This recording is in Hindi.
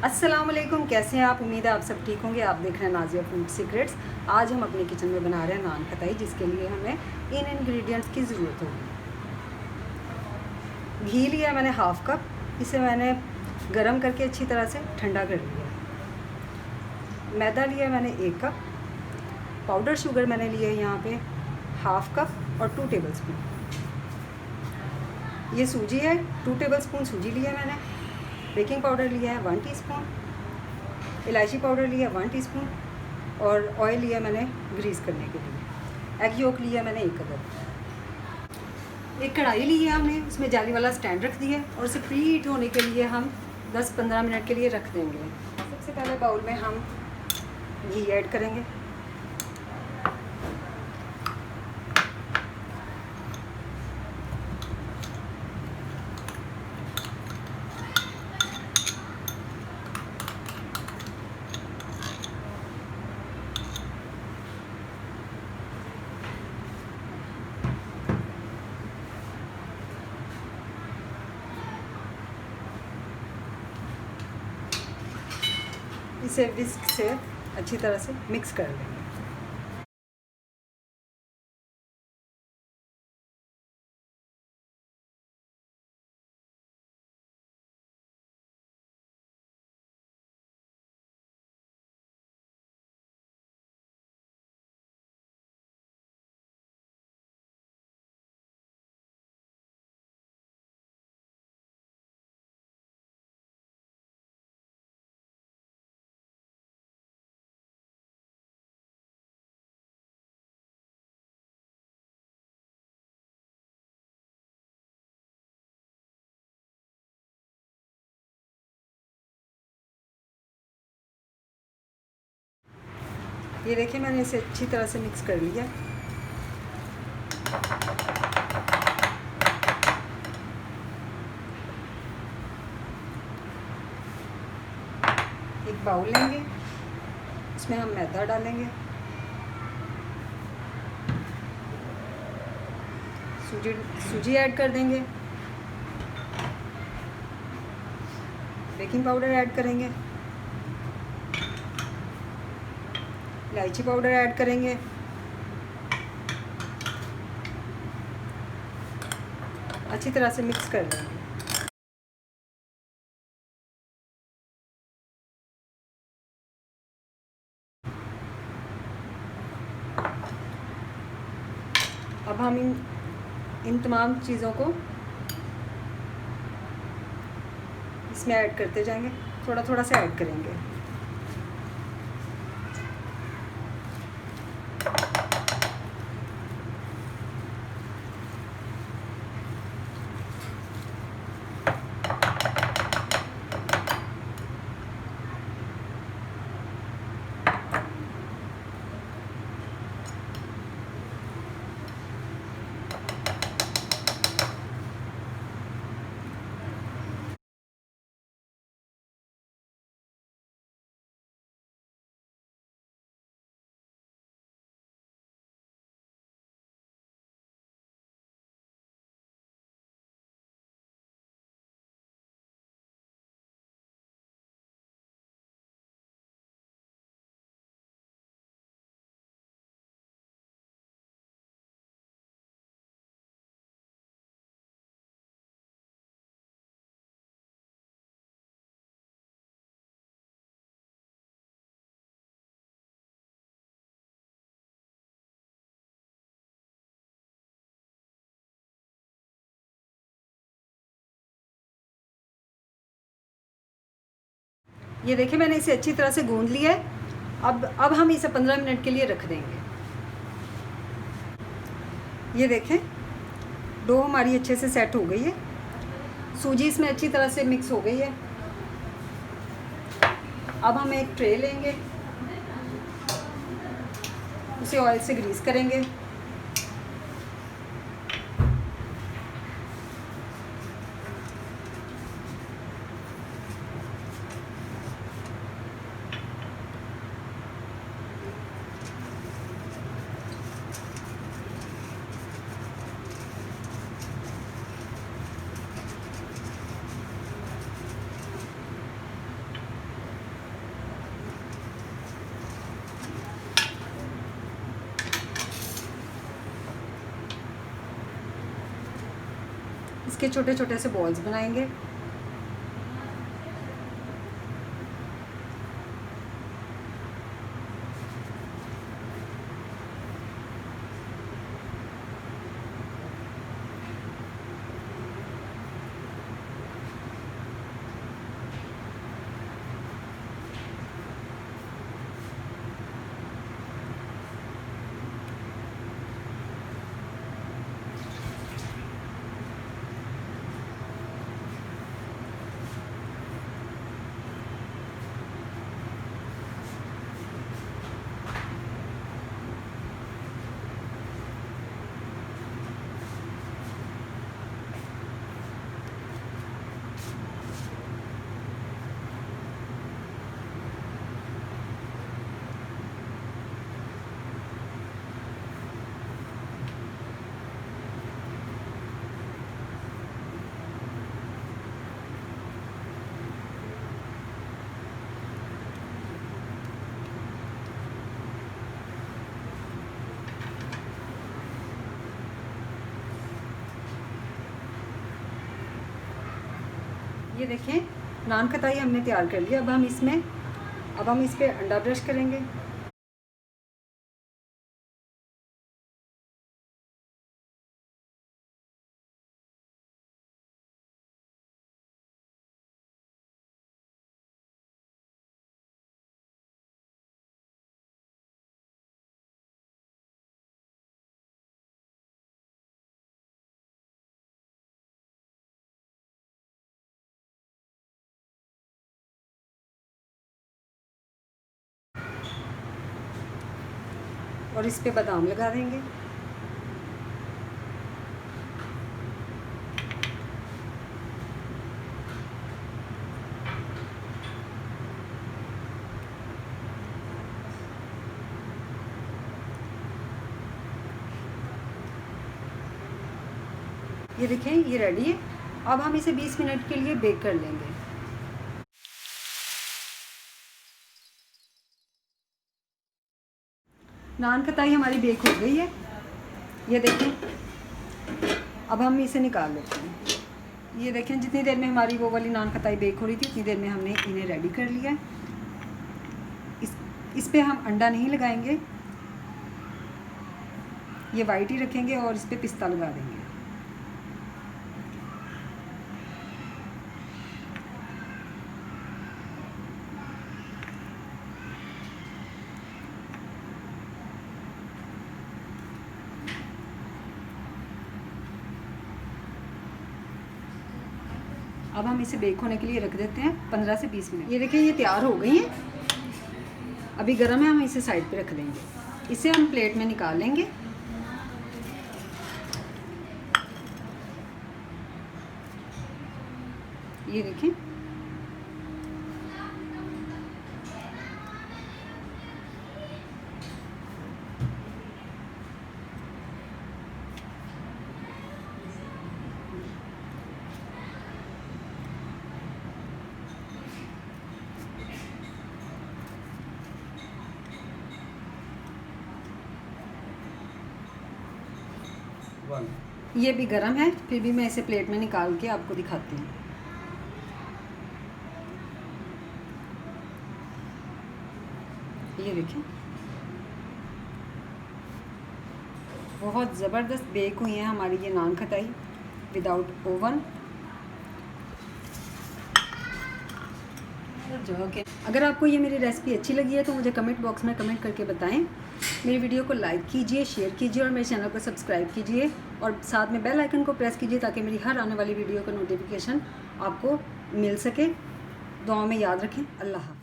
अस्सलाम वालेकुम, कैसे हैं आप? उम्मीद है आप सब ठीक होंगे। आप देख रहे हैं नाज़िया फूड सीक्रेट्स। आज हम अपने किचन में बना रहे हैं नान खटाई, जिसके लिए हमें इन इंग्रेडिएंट्स की ज़रूरत होगी। घी लिया मैंने हाफ़ कप, इसे मैंने गरम करके अच्छी तरह से ठंडा कर लिया। मैदा लिया मैंने 1 कप। पाउडर शुगर मैंने लिया है यहाँ पे हाफ़ कप और 2 टेबलस्पून। ये सूजी है, 2 टेबलस्पून सूजी लिया है मैंने। बेकिंग पाउडर लिया है 1 टीस्पून। इलायची पाउडर लिया 1 टीस्पून और ऑयल लिया मैंने ग्रीस करने के लिए। एग योक लिया मैंने 1 अदद। एक कढ़ाई ली है हमने, उसमें जाली वाला स्टैंड रख दिया और उसे प्री हीट होने के लिए हम 10-15 मिनट के लिए रख देंगे। सबसे पहले बाउल में हम घी ऐड करेंगे। इसे विस्क से अच्छी तरह से मिक्स कर लेंगे। ये देखिए, मैंने इसे अच्छी तरह से मिक्स कर लिया। एक बाउल लेंगे, इसमें हम मैदा डालेंगे, सूजी ऐड कर देंगे, बेकिंग पाउडर ऐड करेंगे, इलायची पाउडर ऐड करेंगे, अच्छी तरह से मिक्स कर देंगे। अब हम इन तमाम चीज़ों को इसमें ऐड करते जाएंगे, थोड़ा थोड़ा सा ऐड करेंगे। ये देखिए, मैंने इसे अच्छी तरह से गूंद लिया है। अब हम इसे 15 मिनट के लिए रख देंगे। ये देखें, डो हमारी अच्छे से सेट हो गई है, सूजी इसमें अच्छी तरह से मिक्स हो गई है। अब हम एक ट्रे लेंगे, उसे ऑयल से ग्रीस करेंगे। इसके छोटे छोटे से बॉल्स बनाएंगे। ये देखें नान खताई हमने तैयार कर लिया। अब हम इस पे अंडा ब्रश करेंगे। और इस पे बादाम लगा देंगे। ये देखें ये रेडी है। अब हम इसे 20 मिनट के लिए बेक कर लेंगे। नान खताई हमारी बेक हो गई है। ये देखें अब हम इसे निकाल लेते हैं। ये देखें जितनी देर में हमारी वो वाली नान खताई बेक हो रही थी उतनी देर में हमने इन्हें रेडी कर लिया है। इस पे हम अंडा नहीं लगाएंगे, ये वाइट ही रखेंगे और इस पे पिस्ता लगा देंगे। अब हम इसे बेक होने के लिए रख देते हैं 15 से 20 मिनट। ये देखिए ये तैयार हो गई हैं। अभी गर्म है, हम इसे साइड पे रख देंगे। इसे हम प्लेट में निकाल लेंगे। ये देखें ये भी गरम है, फिर भी मैं इसे प्लेट में निकाल के आपको दिखाती हूँ। ये देखें बहुत ज़बरदस्त बेक हुई है हमारी ये नान खताई विदाउट ओवन। अगर आपको ये मेरी रेसिपी अच्छी लगी है तो मुझे कमेंट बॉक्स में कमेंट करके बताएं। मेरी वीडियो को लाइक कीजिए, शेयर कीजिए और मेरे चैनल को सब्सक्राइब कीजिए और साथ में बेल आइकन को प्रेस कीजिए ताकि मेरी हर आने वाली वीडियो का नोटिफिकेशन आपको मिल सके। दुआओं में याद रखें। अल्लाह हाफ़िज़।